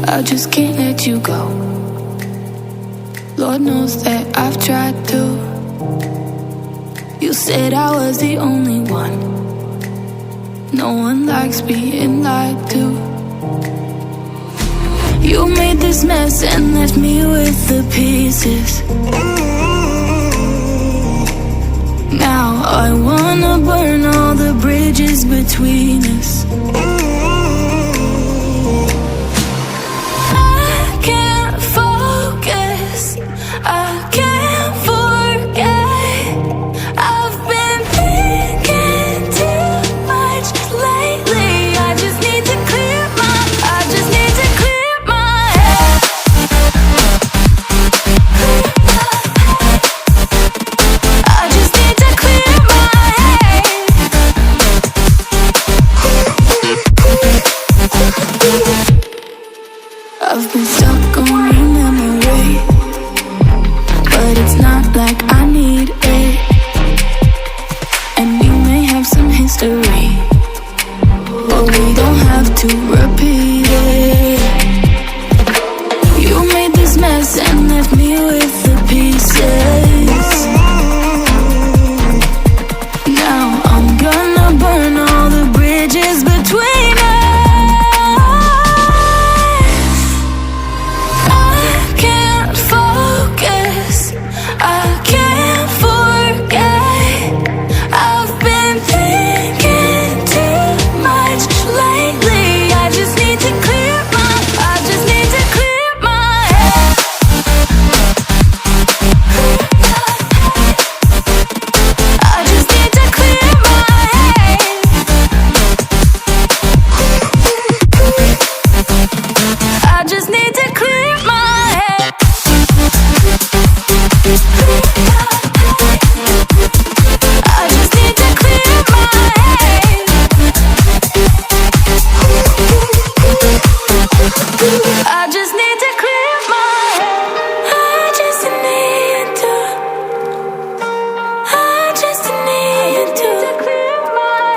I just can't let you go. Lord knows that I've tried to. You said I was the only one. No one likes being lied to. You made this mess and left me with the pieces. Now I wanna burn all the bridges between us. I've been stuck on your memory, but it's not like I need it. And we may have some history, but we don't have to repeat it. You made this mess and left me with the pieces. Now I'm gonna burn all the bridges between us. I just need to clear my head.